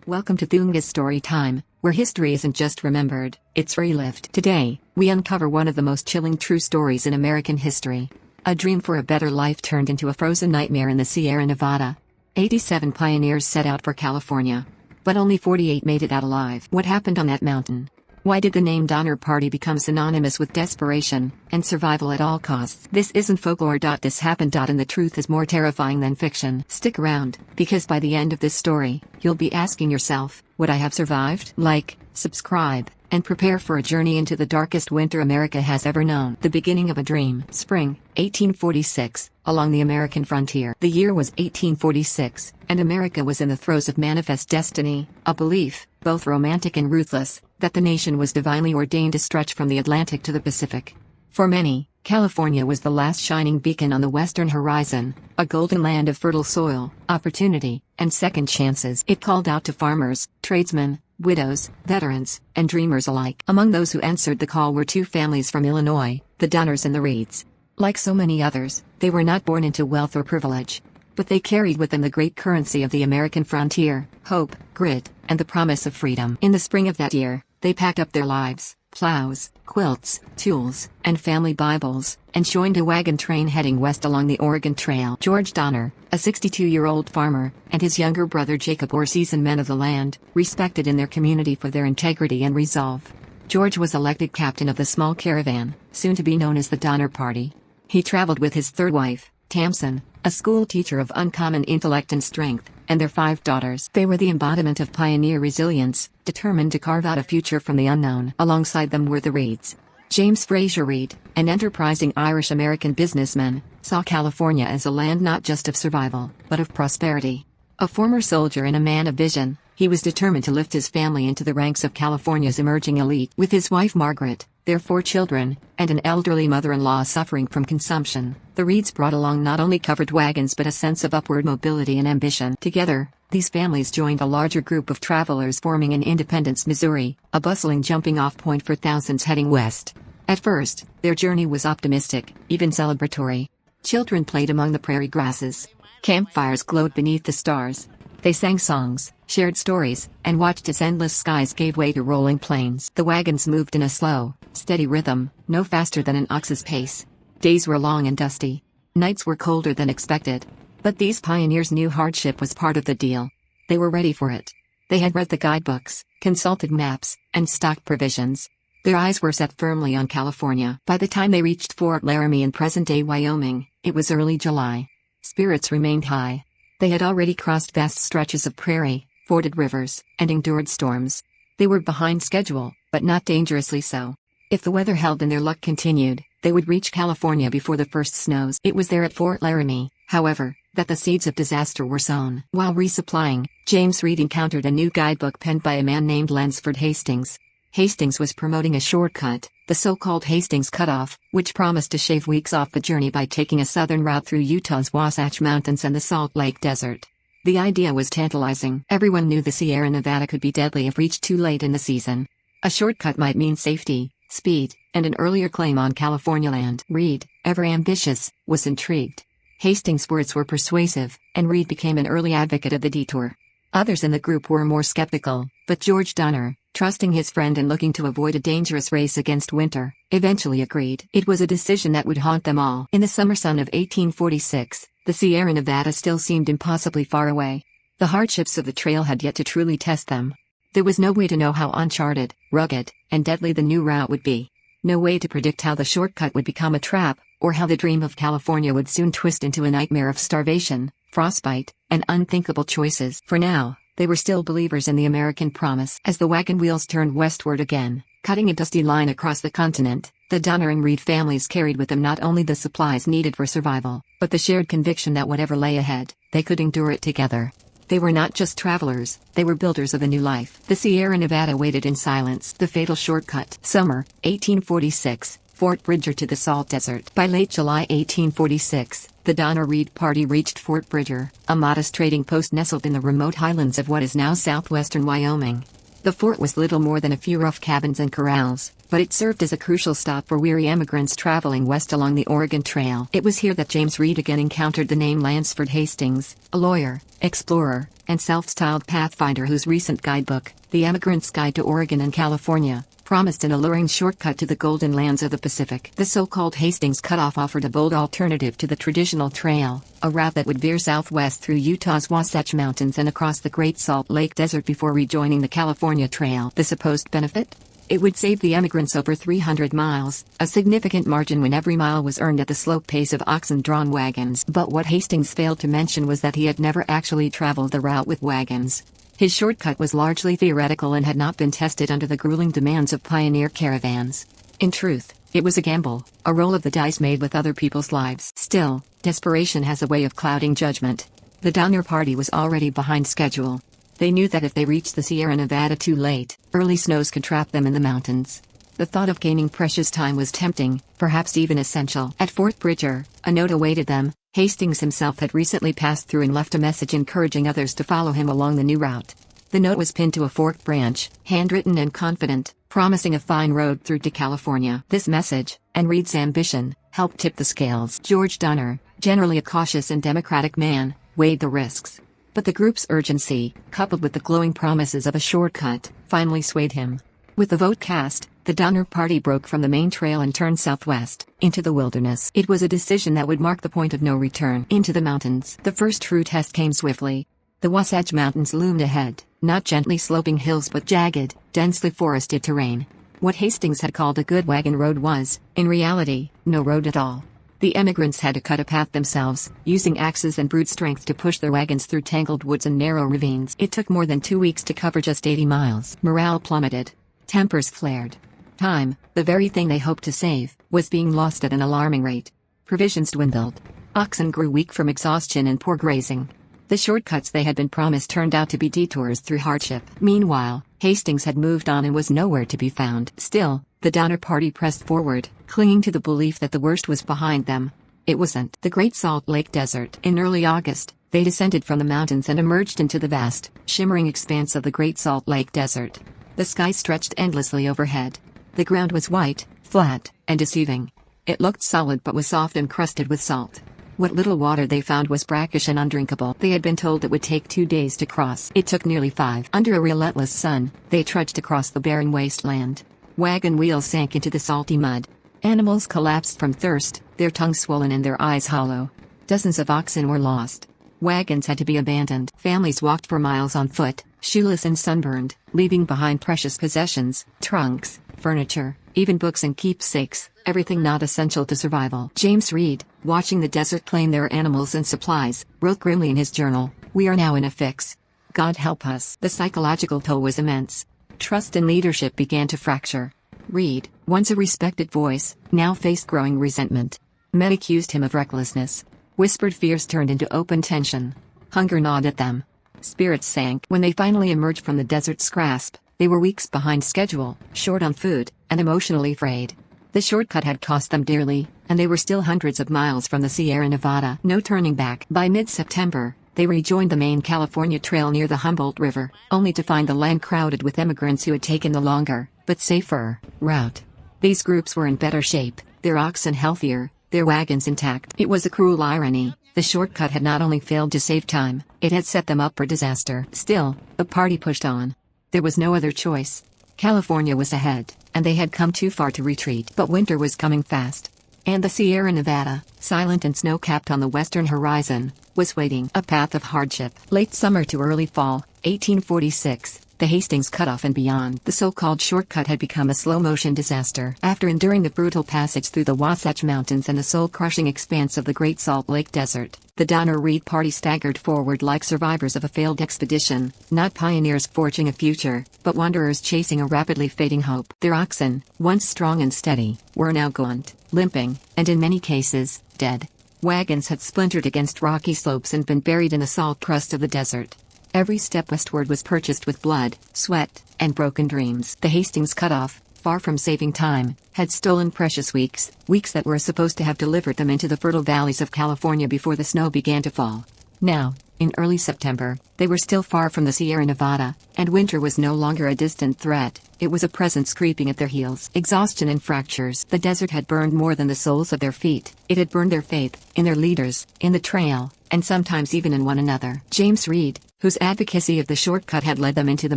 Welcome to Thunga's Story Time, where history isn't just remembered, it's relived. Today, we uncover one of the most chilling true stories in American history. A dream for a better life turned into a frozen nightmare in the Sierra Nevada. 87 pioneers set out for California. But only 48 made it out alive. What happened on that mountain? Why did the name Donner Party become synonymous with desperation and survival at all costs? This isn't folklore. This happened. And the truth is more terrifying than fiction. Stick around, because by the end of this story, you'll be asking yourself, would I have survived? Like, subscribe, and prepare for a journey into the darkest winter America has ever known. The beginning of a dream. Spring, 1846, along the American frontier. The year was 1846, and America was in the throes of manifest destiny, a belief, both romantic and ruthless, that the nation was divinely ordained to stretch from the Atlantic to the Pacific. For many, California was the last shining beacon on the western horizon, a golden land of fertile soil, opportunity, and second chances. It called out to farmers, tradesmen, widows, veterans, and dreamers alike. Among those who answered the call were two families from Illinois, the Donners and the Reeds. Like so many others, they were not born into wealth or privilege. But they carried with them the great currency of the American frontier, hope, grit, and the promise of freedom. In the spring of that year, they packed up their lives, plows, quilts, tools, and family Bibles, and joined a wagon train heading west along the Oregon Trail. George Donner, a 62-year-old farmer, and his younger brother Jacob were seasoned men of the land, respected in their community for their integrity and resolve. George was elected captain of the small caravan, soon to be known as the Donner Party. He traveled with his third wife, Tamsin, a school teacher of uncommon intellect and strength, and their 5 daughters. They were the embodiment of pioneer resilience, determined to carve out a future from the unknown. Alongside them were the Reeds. James Fraser Reed, an enterprising Irish-American businessman, saw California as a land not just of survival, but of prosperity. A former soldier and a man of vision, he was determined to lift his family into the ranks of California's emerging elite. With his wife Margaret, their 4 children, and an elderly mother-in-law suffering from consumption, the Reeds brought along not only covered wagons but a sense of upward mobility and ambition. Together, these families joined a larger group of travelers forming in Independence, Missouri, a bustling jumping-off point for thousands heading west. At first, their journey was optimistic, even celebratory. Children played among the prairie grasses. Campfires glowed beneath the stars. They sang songs, shared stories, and watched as endless skies gave way to rolling plains. The wagons moved in a slow, steady rhythm, no faster than an ox's pace. Days were long and dusty. Nights were colder than expected. But these pioneers knew hardship was part of the deal. They were ready for it. They had read the guidebooks, consulted maps, and stocked provisions. Their eyes were set firmly on California. By the time they reached Fort Laramie in present-day Wyoming, it was early July. Spirits remained high. They had already crossed vast stretches of prairie, forded rivers, and endured storms. They were behind schedule, but not dangerously so. If the weather held and their luck continued, they would reach California before the first snows. It was there at Fort Laramie, however, that the seeds of disaster were sown. While resupplying, James Reed encountered a new guidebook penned by a man named Lansford Hastings. Hastings was promoting a shortcut, the so-called Hastings Cutoff, which promised to shave weeks off the journey by taking a southern route through Utah's Wasatch Mountains and the Salt Lake Desert. The idea was tantalizing. Everyone knew the Sierra Nevada could be deadly if reached too late in the season. A shortcut might mean safety, speed, and an earlier claim on California land. Reed, ever ambitious, was intrigued. Hastings' words were persuasive, and Reed became an early advocate of the detour. Others in the group were more skeptical, but George Donner, trusting his friend and looking to avoid a dangerous race against winter, eventually agreed. It was a decision that would haunt them all. In the summer sun of 1846, the Sierra Nevada still seemed impossibly far away. The hardships of the trail had yet to truly test them. There was no way to know how uncharted, rugged, and deadly the new route would be. No way to predict how the shortcut would become a trap, or how the dream of California would soon twist into a nightmare of starvation, frostbite, and unthinkable choices. For now, they were still believers in the American promise. As the wagon wheels turned westward again, cutting a dusty line across the continent, the Donner and Reed families carried with them not only the supplies needed for survival, but the shared conviction that whatever lay ahead, they could endure it together. They were not just travelers, they were builders of a new life. The Sierra Nevada waited in silence. The fatal shortcut. Summer, 1846, Fort Bridger to the Salt Desert. By late July 1846, the Donner Reed party reached Fort Bridger, a modest trading post nestled in the remote highlands of what is now southwestern Wyoming. The fort was little more than a few rough cabins and corrals, but it served as a crucial stop for weary emigrants traveling west along the Oregon Trail. It was here that James Reed again encountered the name Lansford Hastings, a lawyer, explorer, and self-styled pathfinder whose recent guidebook, The Emigrant's Guide to Oregon and California, promised an alluring shortcut to the golden lands of the Pacific. The so-called Hastings Cutoff offered a bold alternative to the traditional trail, a route that would veer southwest through Utah's Wasatch Mountains and across the Great Salt Lake Desert before rejoining the California Trail. The supposed benefit? It would save the emigrants over 300 miles, a significant margin when every mile was earned at the slow pace of oxen-drawn wagons. But what Hastings failed to mention was that he had never actually traveled the route with wagons. His shortcut was largely theoretical and had not been tested under the grueling demands of pioneer caravans. In truth, it was a gamble, a roll of the dice made with other people's lives. Still, desperation has a way of clouding judgment. The Donner Party was already behind schedule. They knew that if they reached the Sierra Nevada too late, early snows could trap them in the mountains. The thought of gaining precious time was tempting, perhaps even essential. At Fort Bridger, a note awaited them. Hastings himself had recently passed through and left a message encouraging others to follow him along the new route. The note was pinned to a forked branch, handwritten and confident, promising a fine road through to California. This message, and Reed's ambition, helped tip the scales. George Donner, generally a cautious and democratic man, weighed the risks. But the group's urgency, coupled with the glowing promises of a shortcut, finally swayed him. With the vote cast, the Donner Party broke from the main trail and turned southwest, into the wilderness. It was a decision that would mark the point of no return. Into the mountains. The first true test came swiftly. The Wasatch Mountains loomed ahead, not gently sloping hills but jagged, densely forested terrain. What Hastings had called a good wagon road was, in reality, no road at all. The emigrants had to cut a path themselves, using axes and brute strength to push their wagons through tangled woods and narrow ravines. It took more than 2 weeks to cover just 80 miles. Morale plummeted. Tempers flared. Time, the very thing they hoped to save, was being lost at an alarming rate. Provisions dwindled. Oxen grew weak from exhaustion and poor grazing. The shortcuts they had been promised turned out to be detours through hardship. Meanwhile, Hastings had moved on and was nowhere to be found. Still, the Donner Party pressed forward, clinging to the belief that the worst was behind them. It wasn't. The Great Salt Lake Desert. In early August, they descended from the mountains and emerged into the vast, shimmering expanse of the Great Salt Lake Desert. The sky stretched endlessly overhead. The ground was white, flat, and deceiving. It looked solid but was soft and crusted with salt. What little water they found was brackish and undrinkable. They had been told it would take 2 days to cross. It took nearly 5. Under a relentless sun, they trudged across the barren wasteland. Wagon wheels sank into the salty mud. Animals collapsed from thirst, their tongues swollen and their eyes hollow. Dozens of oxen were lost. Wagons had to be abandoned. Families walked for miles on foot, shoeless and sunburned, leaving behind precious possessions, trunks, furniture, even books and keepsakes, everything not essential to survival. James Reed, watching the desert claim their animals and supplies, wrote grimly in his journal, "We are now in a fix. God help us." The psychological toll was immense. Trust and leadership began to fracture. Reed, once a respected voice, now faced growing resentment. Men accused him of recklessness. Whispered fears turned into open tension. Hunger gnawed at them. Spirits sank. When they finally emerged from the desert's grasp, they were weeks behind schedule, short on food, and emotionally frayed. The shortcut had cost them dearly, and they were still hundreds of miles from the Sierra Nevada. No turning back. By mid-September, they rejoined the main California Trail near the Humboldt River, only to find the land crowded with emigrants who had taken the longer, but safer, route. These groups were in better shape, their oxen healthier, their wagons intact. It was a cruel irony. The shortcut had not only failed to save time, it had set them up for disaster. Still, the party pushed on. There was no other choice. California was ahead, and they had come too far to retreat. But winter was coming fast. And the Sierra Nevada, silent and snow-capped on the western horizon, was waiting. A path of hardship. Late summer to early fall, 1846, the Hastings Cutoff and beyond. The so-called shortcut had become a slow-motion disaster. After enduring the brutal passage through the Wasatch Mountains and the soul-crushing expanse of the Great Salt Lake Desert, the Donner Reed party staggered forward like survivors of a failed expedition, not pioneers forging a future, but wanderers chasing a rapidly fading hope. Their oxen, once strong and steady, were now gaunt, limping, and in many cases, dead. Wagons had splintered against rocky slopes and been buried in the salt crust of the desert. Every step westward was purchased with blood, sweat, and broken dreams. The Hastings Cutoff, far from saving time, had stolen precious weeks that were supposed to have delivered them into the fertile valleys of California before the snow began to fall. Now, In early September, they were still far from the Sierra Nevada, and winter was no longer a distant threat. It was a presence creeping at their heels. Exhaustion and fractures. The desert had burned more than the soles of their feet. It had burned their faith, in their leaders, in the trail, and sometimes even in one another. James Reed, whose advocacy of the shortcut had led them into the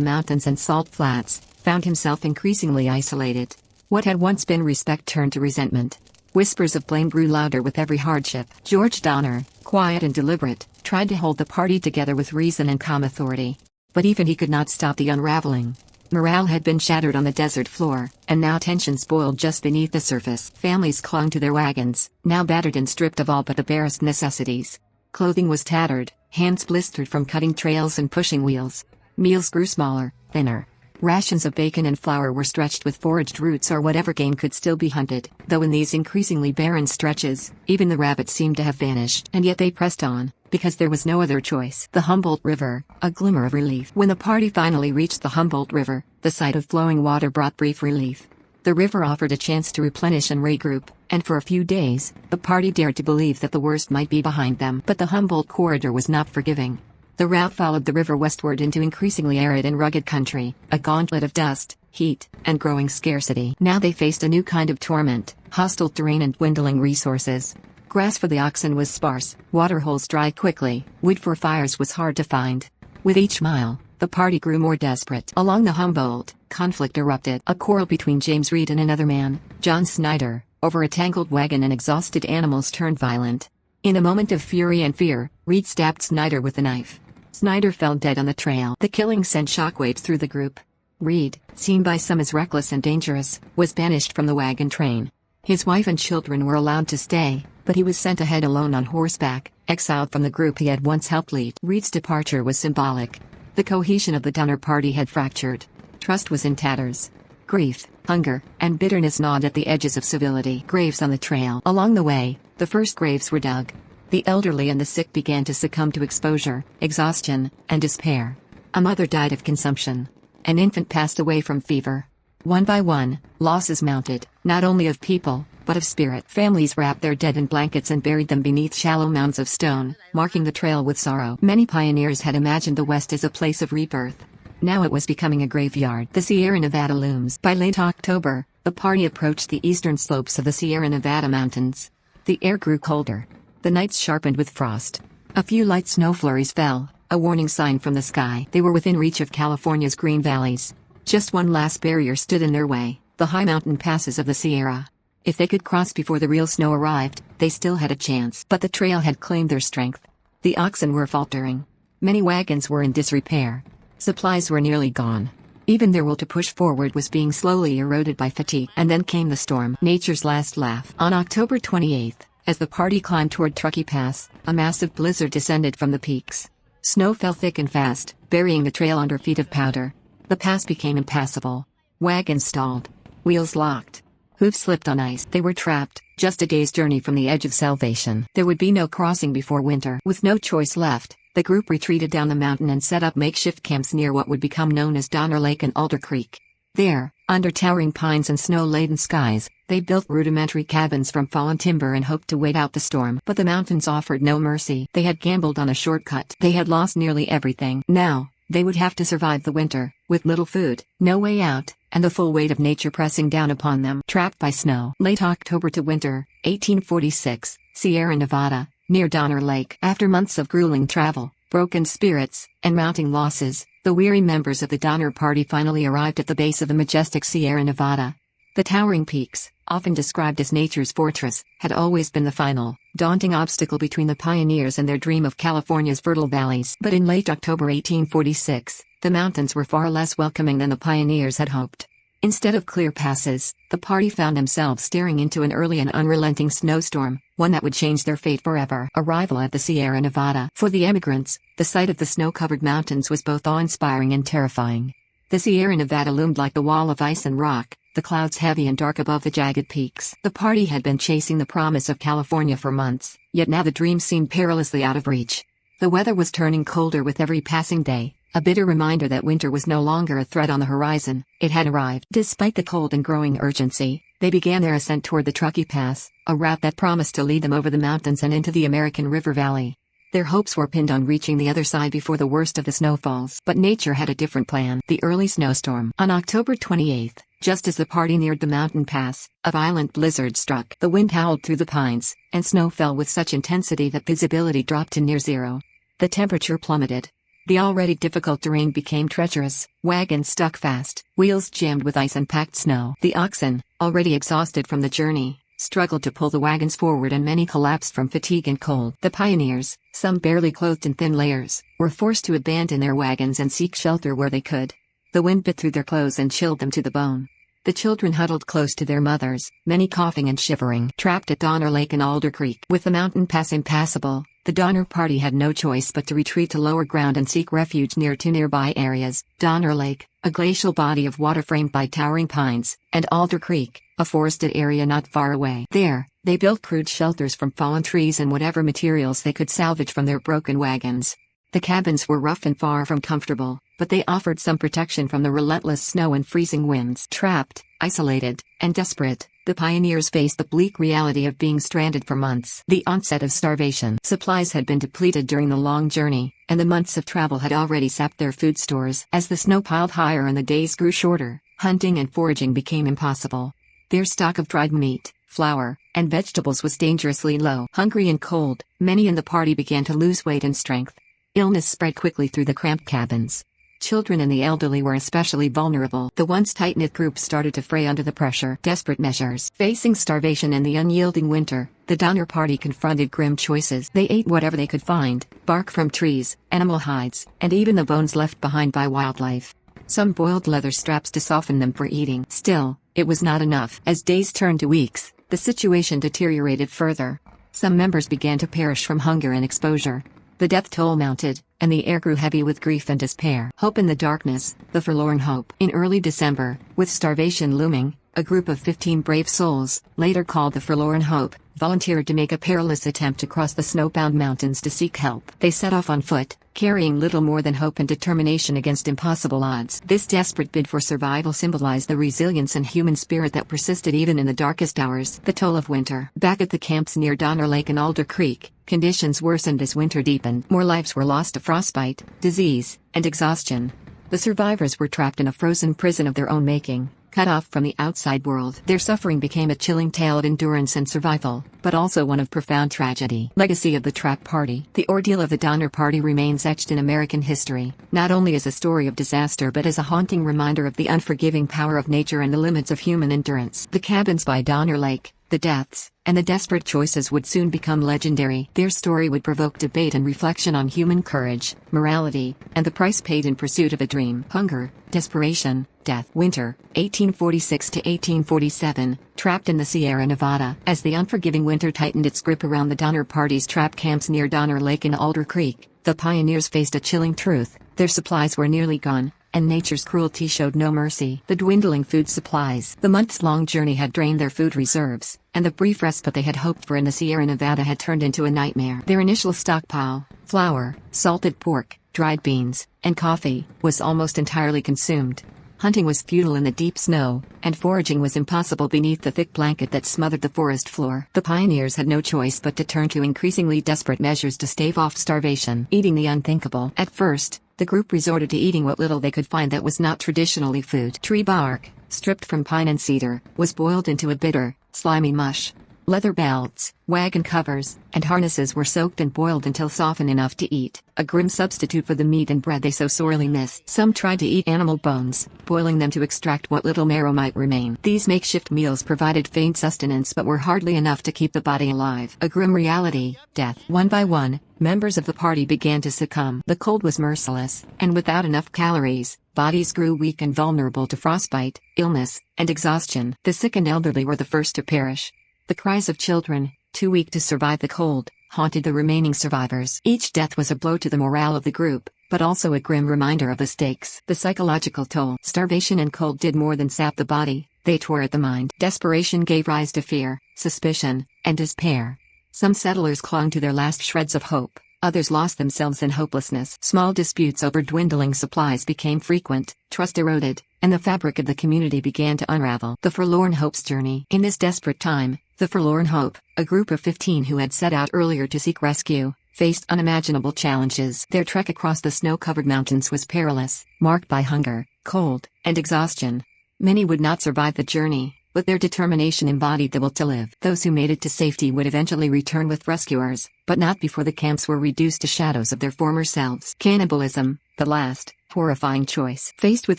mountains and salt flats, found himself increasingly isolated. What had once been respect turned to resentment. Whispers of blame grew louder with every hardship. George Donner, quiet and deliberate, tried to hold the party together with reason and calm authority. But even he could not stop the unraveling. Morale had been shattered on the desert floor, and now tensions boiled just beneath the surface. Families clung to their wagons, now battered and stripped of all but the barest necessities. Clothing was tattered, hands blistered from cutting trails and pushing wheels. Meals grew smaller, thinner. Rations of bacon and flour were stretched with foraged roots or whatever game could still be hunted, though in these increasingly barren stretches, even the rabbits seemed to have vanished. And yet they pressed on, because there was no other choice. The Humboldt River, a glimmer of relief. When the party finally reached the Humboldt River, the sight of flowing water brought brief relief. The river offered a chance to replenish and regroup, and for a few days, the party dared to believe that the worst might be behind them. But the Humboldt corridor was not forgiving. The route followed the river westward into increasingly arid and rugged country, a gauntlet of dust, heat, and growing scarcity. Now they faced a new kind of torment, hostile terrain and dwindling resources. Grass for the oxen was sparse, water holes dry quickly, wood for fires was hard to find. With each mile, the party grew more desperate. Along the Humboldt, conflict erupted. A quarrel between James Reed and another man, John Snyder, over a tangled wagon and exhausted animals turned violent. In a moment of fury and fear, Reed stabbed Snyder with a knife. Snyder fell dead on the trail. The killing sent shockwaves through the group. Reed, seen by some as reckless and dangerous, was banished from the wagon train. His wife and children were allowed to stay, but he was sent ahead alone on horseback, exiled from the group he had once helped lead. Reed's departure was symbolic. The cohesion of the Donner Party had fractured. Trust was in tatters. Grief, hunger, and bitterness gnawed at the edges of civility. Graves on the trail. Along the way, the first graves were dug. The elderly and the sick began to succumb to exposure, exhaustion, and despair. A mother died of consumption. An infant passed away from fever. One by one, losses mounted, not only of people, but of spirit. Families wrapped their dead in blankets and buried them beneath shallow mounds of stone, marking the trail with sorrow. Many pioneers had imagined the West as a place of rebirth. Now it was becoming a graveyard. The Sierra Nevada looms. By late October, the party approached the eastern slopes of the Sierra Nevada mountains. The air grew colder. The nights sharpened with frost. A few light snow flurries fell, a warning sign from the sky. They were within reach of California's green valleys. Just one last barrier stood in their way, the high mountain passes of the Sierra. If they could cross before the real snow arrived, they still had a chance. But the trail had claimed their strength. The oxen were faltering. Many wagons were in disrepair. Supplies were nearly gone. Even their will to push forward was being slowly eroded by fatigue. And then came the storm, nature's last laugh. On October 28th, as the party climbed toward Truckee Pass, a massive blizzard descended from the peaks. Snow fell thick and fast, burying the trail under feet of powder. The pass became impassable. Wagons stalled. Wheels locked. Hooves slipped on ice. They were trapped, just a day's journey from the edge of salvation. There would be no crossing before winter. With no choice left, the group retreated down the mountain and set up makeshift camps near what would become known as Donner Lake and Alder Creek. There, under towering pines and snow-laden skies, they built rudimentary cabins from fallen timber and hoped to wait out the storm. But the mountains offered no mercy. They had gambled on a shortcut. They had lost nearly everything. Now, they would have to survive the winter, with little food, no way out, and the full weight of nature pressing down upon them. Trapped by snow. Late October to winter, 1846, Sierra Nevada, near Donner Lake. After months of grueling travel, broken spirits, and mounting losses, the weary members of the Donner Party finally arrived at the base of the majestic Sierra Nevada. The towering peaks, often described as nature's fortress, had always been the final, daunting obstacle between the pioneers and their dream of California's fertile valleys. But in late October 1846, the mountains were far less welcoming than the pioneers had hoped. Instead of clear passes, the party found themselves staring into an early and unrelenting snowstorm, one that would change their fate forever. Arrival at the Sierra Nevada. For the emigrants, the sight of the snow-covered mountains was both awe-inspiring and terrifying. The Sierra Nevada loomed like a wall of ice and rock, the clouds heavy and dark above the jagged peaks. The party had been chasing the promise of California for months, yet now the dream seemed perilously out of reach. The weather was turning colder with every passing day, a bitter reminder that winter was no longer a threat on the horizon. It had arrived. Despite the cold and growing urgency, they began their ascent toward the Truckee Pass, a route that promised to lead them over the mountains and into the American River Valley. Their hopes were pinned on reaching the other side before the worst of the snowfalls. But nature had a different plan. The early snowstorm. On October 28th, just as the party neared the mountain pass, a violent blizzard struck. The wind howled through the pines, and snow fell with such intensity that visibility dropped to near zero. The temperature plummeted. The already difficult terrain became treacherous, wagons stuck fast, wheels jammed with ice and packed snow. The oxen, already exhausted from the journey, struggled to pull the wagons forward, and many collapsed from fatigue and cold. The pioneers, some barely clothed in thin layers, were forced to abandon their wagons and seek shelter where they could. The wind bit through their clothes and chilled them to the bone. The children huddled close to their mothers, many coughing and shivering. Trapped at Donner Lake and Alder Creek. With the mountain pass impassable, the Donner Party had no choice but to retreat to lower ground and seek refuge near two nearby areas: Donner Lake, a glacial body of water framed by towering pines, and Alder Creek, a forested area not far away. There, they built crude shelters from fallen trees and whatever materials they could salvage from their broken wagons. The cabins were rough and far from comfortable, but they offered some protection from the relentless snow and freezing winds. Trapped, isolated, and desperate, the pioneers faced the bleak reality of being stranded for months. The onset of starvation. Supplies had been depleted during the long journey, and the months of travel had already sapped their food stores. As the snow piled higher and the days grew shorter, hunting and foraging became impossible. Their stock of dried meat, flour, and vegetables was dangerously low. Hungry and cold, many in the party began to lose weight and strength. Illness spread quickly through the cramped cabins. Children and the elderly were especially vulnerable. The once tight-knit group started to fray under the pressure. Desperate measures. Facing starvation and the unyielding winter, the Donner Party confronted grim choices. They ate whatever they could find: bark from trees, animal hides, and even the bones left behind by wildlife. Some boiled leather straps to soften them for eating. Still, it was not enough. As days turned to weeks, the situation deteriorated further. Some members began to perish from hunger and exposure. The death toll mounted, and the air grew heavy with grief and despair. Hope in the darkness, the forlorn hope. In early December, with starvation looming, a group of 15 brave souls, later called the Forlorn Hope, volunteered to make a perilous attempt to cross the snowbound mountains to seek help. They set off on foot, carrying little more than hope and determination against impossible odds. This desperate bid for survival symbolized the resilience and human spirit that persisted even in the darkest hours. The toll of winter. Back at the camps near Donner Lake and Alder Creek, conditions worsened as winter deepened. More lives were lost to frostbite, disease, and exhaustion. The survivors were trapped in a frozen prison of their own making, cut off from the outside world. Their suffering became a chilling tale of endurance and survival, but also one of profound tragedy. Legacy of the Trap Party. The ordeal of the Donner Party remains etched in American history, not only as a story of disaster but as a haunting reminder of the unforgiving power of nature and the limits of human endurance. The cabins by Donner Lake, the deaths, and the desperate choices would soon become legendary. Their story would provoke debate and reflection on human courage, morality, and the price paid in pursuit of a dream. Hunger, desperation, death. Winter, 1846 to 1847, trapped in the Sierra Nevada. As the unforgiving winter tightened its grip around the Donner Party's trap camps near Donner Lake and Alder Creek, the pioneers faced a chilling truth: their supplies were nearly gone, and nature's cruelty showed no mercy. The dwindling food supplies. The months-long journey had drained their food reserves, and the brief respite they had hoped for in the Sierra Nevada had turned into a nightmare. Their initial stockpile, flour, salted pork, dried beans, and coffee, was almost entirely consumed. Hunting was futile in the deep snow, and foraging was impossible beneath the thick blanket that smothered the forest floor. The pioneers had no choice but to turn to increasingly desperate measures to stave off starvation. Eating the unthinkable. At first, the group resorted to eating what little they could find that was not traditionally food. Tree bark, stripped from pine and cedar, was boiled into a bitter, slimy mush. Leather belts, wagon covers, and harnesses were soaked and boiled until softened enough to eat, a grim substitute for the meat and bread they so sorely missed. Some tried to eat animal bones, boiling them to extract what little marrow might remain. These makeshift meals provided faint sustenance but were hardly enough to keep the body alive. A grim reality: death. One by one, members of the party began to succumb. The cold was merciless, and without enough calories, bodies grew weak and vulnerable to frostbite, illness, and exhaustion. The sick and elderly were the first to perish. The cries of children, too weak to survive the cold, haunted the remaining survivors. Each death was a blow to the morale of the group, but also a grim reminder of the stakes. The psychological toll. Starvation and cold did more than sap the body, they tore at the mind. Desperation gave rise to fear, suspicion, and despair. Some settlers clung to their last shreds of hope, others lost themselves in hopelessness. Small disputes over dwindling supplies became frequent, trust eroded, and the fabric of the community began to unravel. The Forlorn Hope's journey. In this desperate time, the Forlorn Hope, a group of 15 who had set out earlier to seek rescue, faced unimaginable challenges. Their trek across the snow-covered mountains was perilous, marked by hunger, cold, and exhaustion. Many would not survive the journey, but their determination embodied the will to live. Those who made it to safety would eventually return with rescuers, but not before the camps were reduced to shadows of their former selves. Cannibalism, the last, horrifying choice. Faced with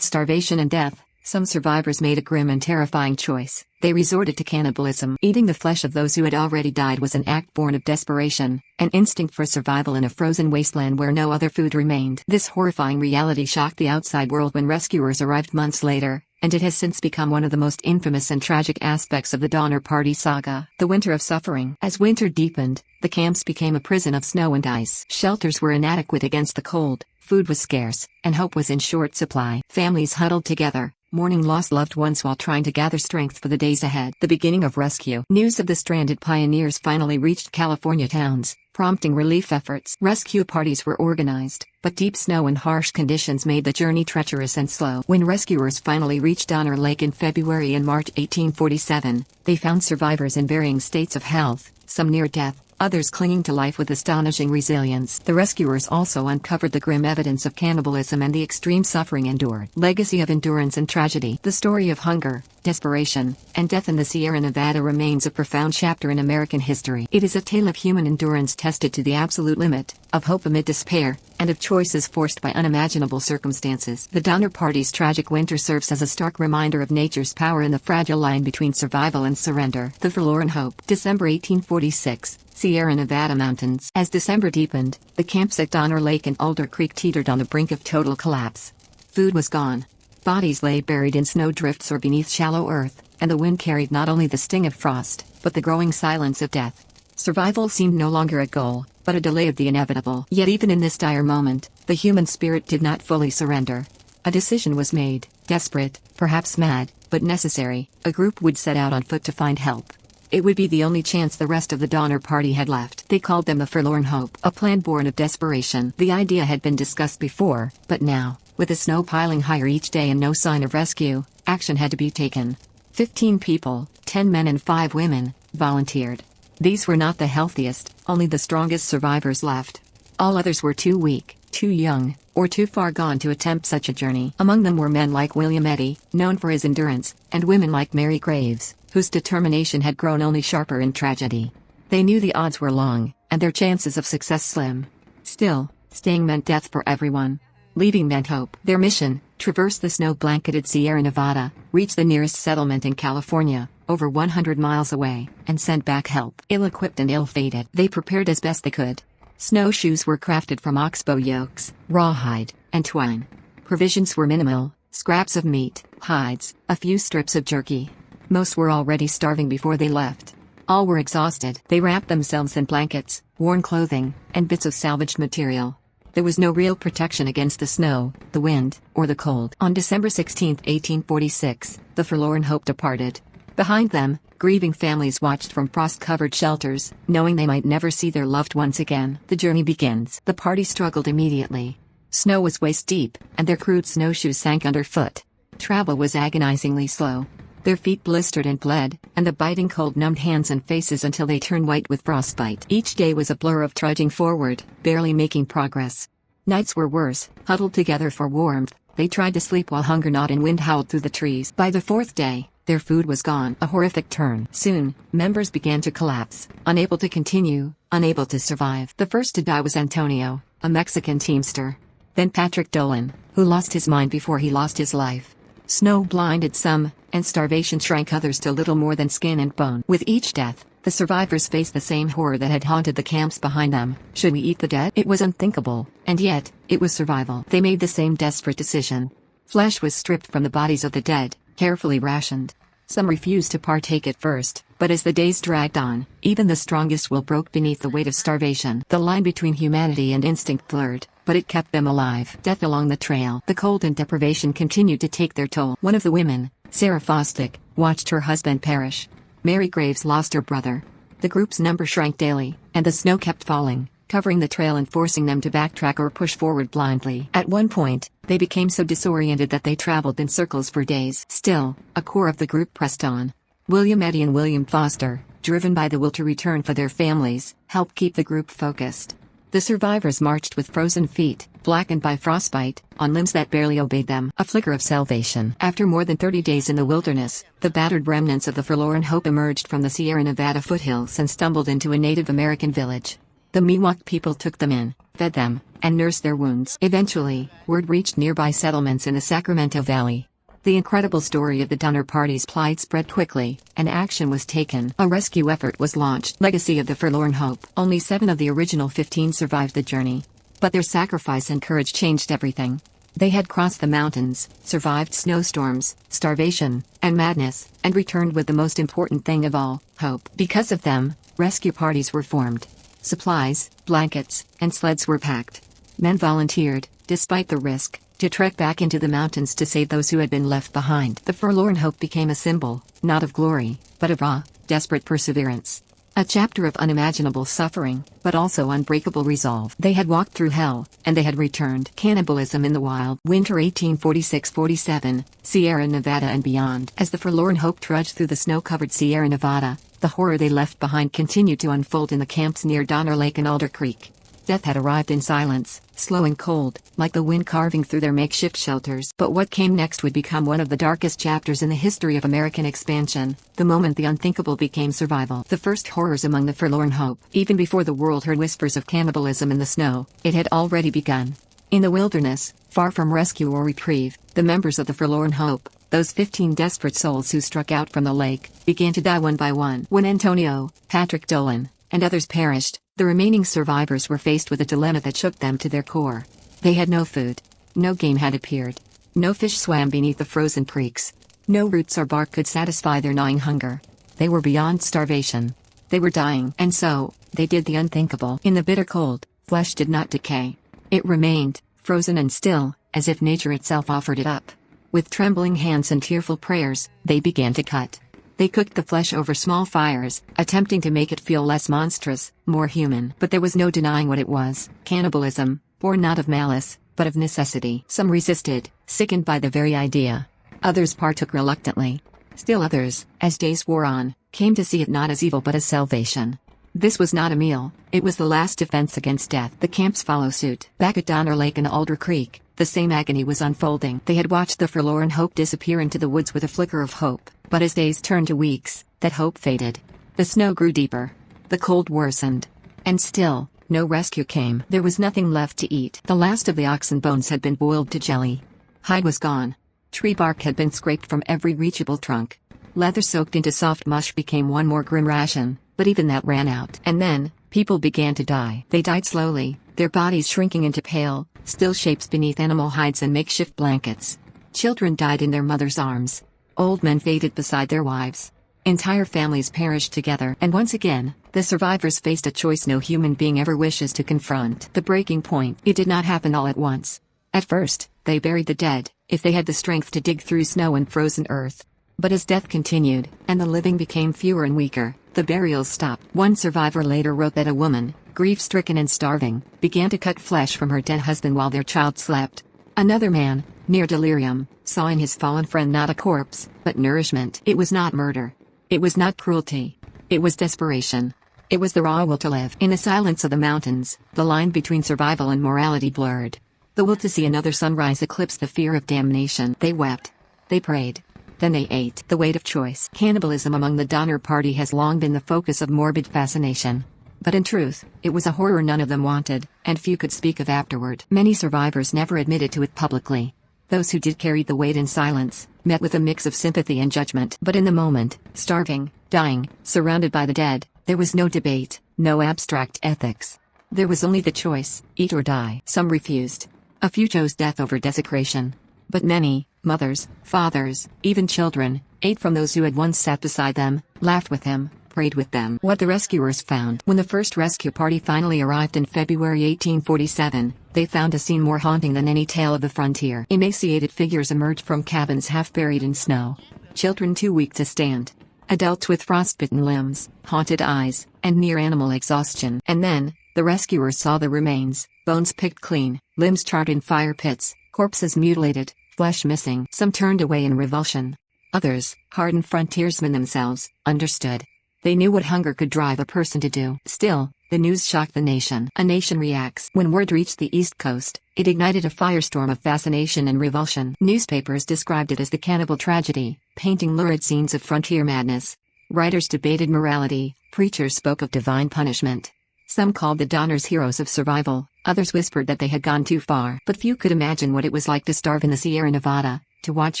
starvation and death, some survivors made a grim and terrifying choice. They resorted to cannibalism. Eating the flesh of those who had already died was an act born of desperation, an instinct for survival in a frozen wasteland where no other food remained. This horrifying reality shocked the outside world when rescuers arrived months later, and it has since become one of the most infamous and tragic aspects of the Donner Party saga. The Winter of Suffering. As winter deepened, the camps became a prison of snow and ice. Shelters were inadequate against the cold, food was scarce, and hope was in short supply. Families huddled together, mourning lost loved ones while trying to gather strength for the days ahead. The beginning of rescue. News of the stranded pioneers finally reached California towns, prompting relief efforts. Rescue parties were organized, but deep snow and harsh conditions made the journey treacherous and slow. When rescuers finally reached Donner Lake in February and March 1847, they found survivors in varying states of health, some near death, others clinging to life with astonishing resilience. The rescuers also uncovered the grim evidence of cannibalism and the extreme suffering endured. Legacy of endurance and tragedy. The story of hunger, desperation, and death in the Sierra Nevada remains a profound chapter in American history. It is a tale of human endurance tested to the absolute limit, of hope amid despair, and of choices forced by unimaginable circumstances. The Donner Party's tragic winter serves as a stark reminder of nature's power in the fragile line between survival and surrender. The Forlorn Hope. December 1846. Sierra Nevada mountains. As December deepened, the camps at Donner Lake and Alder Creek teetered on the brink of total collapse. Food was gone. Bodies lay buried in snowdrifts or beneath shallow earth, and the wind carried not only the sting of frost, but the growing silence of death. Survival seemed no longer a goal, but a delay of the inevitable. Yet even in this dire moment, the human spirit did not fully surrender. A decision was made, desperate, perhaps mad, but necessary. A group would set out on foot to find help. It would be the only chance the rest of the Donner Party had left. They called them the Forlorn Hope, a plan born of desperation. The idea had been discussed before, but now, with the snow piling higher each day and no sign of rescue, action had to be taken. 15 people, 10 men and 5 women, volunteered. These were not the healthiest, only the strongest survivors left. All others were too weak, too young, or too far gone to attempt such a journey. Among them were men like William Eddy, known for his endurance, and women like Mary Graves, whose determination had grown only sharper in tragedy. They knew the odds were long, and their chances of success slim. Still, staying meant death for everyone. Leaving meant hope. Their mission: traverse the snow-blanketed Sierra Nevada, reach the nearest settlement in California, over 100 miles away, and send back help. Ill-equipped and ill-fated, they prepared as best they could. Snowshoes were crafted from oxbow yokes, rawhide, and twine. Provisions were minimal: scraps of meat, hides, a few strips of jerky. Most were already starving before they left. All were exhausted. They wrapped themselves in blankets, worn clothing, and bits of salvaged material. There was no real protection against the snow, the wind, or the cold. On December 16, 1846, the Forlorn Hope departed. Behind them, grieving families watched from frost-covered shelters, knowing they might never see their loved ones again. The journey begins. The party struggled immediately. Snow was waist-deep, and their crude snowshoes sank underfoot. Travel was agonizingly slow. Their feet blistered and bled, and the biting cold numbed hands and faces until they turned white with frostbite. Each day was a blur of trudging forward, barely making progress. Nights were worse. Huddled together for warmth, they tried to sleep while hunger gnawed and wind howled through the trees. By the 4th day, their food was gone. A horrific turn. Soon, members began to collapse, unable to continue, unable to survive. The first to die was Antonio, a Mexican teamster. Then Patrick Dolan, who lost his mind before he lost his life. Snow blinded some, and starvation shrank others to little more than skin and bone. With each death, the survivors faced the same horror that had haunted the camps behind them. Should we eat the dead? It was unthinkable, and yet, it was survival. They made the same desperate decision. Flesh was stripped from the bodies of the dead, carefully rationed. Some refused to partake at first, but as the days dragged on, even the strongest will broke beneath the weight of starvation. The line between humanity and instinct blurred, but it kept them alive. Death along the trail. The cold and deprivation continued to take their toll. One of the women, Sarah Fosdick, watched her husband perish. Mary Graves lost her brother. The group's number shrank daily, and the snow kept falling, covering the trail and forcing them to backtrack or push forward blindly. At one point, they became so disoriented that they traveled in circles for days. Still, a core of the group pressed on. William Eddy and William Foster, driven by the will to return for their families, helped keep the group focused. The survivors marched with frozen feet, blackened by frostbite, on limbs that barely obeyed them. A flicker of salvation. After more than 30 days in the wilderness, the battered remnants of the forlorn hope emerged from the Sierra Nevada foothills and stumbled into a Native American village. The Miwok people took them in, fed them, and nursed their wounds. Eventually, word reached nearby settlements in the Sacramento Valley. The incredible story of the Donner Party's plight spread quickly, and action was taken. A rescue effort was launched. Legacy of the Forlorn Hope. Only 7 of the original 15 survived the journey. But their sacrifice and courage changed everything. They had crossed the mountains, survived snowstorms, starvation, and madness, and returned with the most important thing of all, hope. Because of them, rescue parties were formed. Supplies, blankets, and sleds were packed. Men volunteered, despite the risk, to trek back into the mountains to save those who had been left behind. The Forlorn Hope became a symbol, not of glory, but of raw, desperate perseverance. A chapter of unimaginable suffering, but also unbreakable resolve. They had walked through hell, and they had returned. Cannibalism in the wild. Winter 1846-47, Sierra Nevada and beyond. As the Forlorn Hope trudged through the snow-covered Sierra Nevada, the horror they left behind continued to unfold in the camps near Donner Lake and Alder Creek. Death had arrived in silence, slow and cold, like the wind carving through their makeshift shelters. But what came next would become one of the darkest chapters in the history of American expansion, the moment the unthinkable became survival. The first horrors among the Forlorn Hope. Even before the world heard whispers of cannibalism in the snow, it had already begun. In the wilderness, far from rescue or reprieve, the members of the Forlorn Hope, those 15 desperate souls who struck out from the lake, began to die one by one. When Antonio, Patrick Dolan, and others perished, the remaining survivors were faced with a dilemma that shook them to their core. They had no food. No game had appeared. No fish swam beneath the frozen creeks. No roots or bark could satisfy their gnawing hunger. They were beyond starvation. They were dying. And so, they did the unthinkable. In the bitter cold, flesh did not decay. It remained, frozen and still, as if nature itself offered it up. With trembling hands and tearful prayers, they began to cut. They cooked the flesh over small fires, attempting to make it feel less monstrous, more human. But there was no denying what it was: cannibalism, born not of malice, but of necessity. Some resisted, sickened by the very idea. Others partook reluctantly. Still others, as days wore on, came to see it not as evil but as salvation. This was not a meal, it was the last defense against death. The camps follow suit. Back at Donner Lake and Alder Creek, the same agony was unfolding. They had watched the Forlorn Hope disappear into the woods with a flicker of hope. But as days turned to weeks, that hope faded. The snow grew deeper. The cold worsened. And still, no rescue came. There was nothing left to eat. The last of the oxen bones had been boiled to jelly. Hide was gone. Tree bark had been scraped from every reachable trunk. Leather soaked into soft mush became one more grim ration, but even that ran out. And then, people began to die. They died slowly, their bodies shrinking into pale, still shapes beneath animal hides and makeshift blankets. Children died in their mothers' arms. Old men faded beside their wives. Entire families perished together. And once again, the survivors faced a choice no human being ever wishes to confront. The breaking point. It did not happen all at once. At first, they buried the dead, if they had the strength to dig through snow and frozen earth. But as death continued, and the living became fewer and weaker, the burials stopped. One survivor later wrote that a woman, grief-stricken and starving, began to cut flesh from her dead husband while their child slept. Another man, near delirium, saw in his fallen friend not a corpse, but nourishment. It was not murder. It was not cruelty. It was desperation. It was the raw will to live. In the silence of the mountains, the line between survival and morality blurred. The will to see another sunrise eclipsed the fear of damnation. They wept. They prayed. Then they ate. The weight of choice. Cannibalism among the Donner Party has long been the focus of morbid fascination. But in truth, it was a horror none of them wanted, and few could speak of afterward. Many survivors never admitted to it publicly. Those who did carried the weight in silence, met with a mix of sympathy and judgment. But in the moment, starving, dying, surrounded by the dead, there was no debate, no abstract ethics. There was only the choice, eat or die. Some refused. A few chose death over desecration. But many, mothers, fathers, even children, ate from those who had once sat beside them, laughed with them, prayed with them. What the rescuers found. When the first rescue party finally arrived in February 1847, they found a scene more haunting than any tale of the frontier. Emaciated figures emerged from cabins half buried in snow. Children too weak to stand. Adults with frostbitten limbs, haunted eyes, and near animal exhaustion. And then, the rescuers saw the remains, bones picked clean, limbs charred in fire pits, corpses mutilated, flesh missing. Some turned away in revulsion. Others, hardened frontiersmen themselves, understood. They knew what hunger could drive a person to do. Still, The news shocked the nation. A nation reacts. When word reached the East Coast, it ignited a firestorm of fascination and revulsion. Newspapers described it as the cannibal tragedy, painting lurid scenes of frontier madness. Writers debated morality, preachers spoke of divine punishment. Some called the Donners heroes of survival, others whispered that they had gone too far. But few could imagine what it was like to starve in the Sierra Nevada, to watch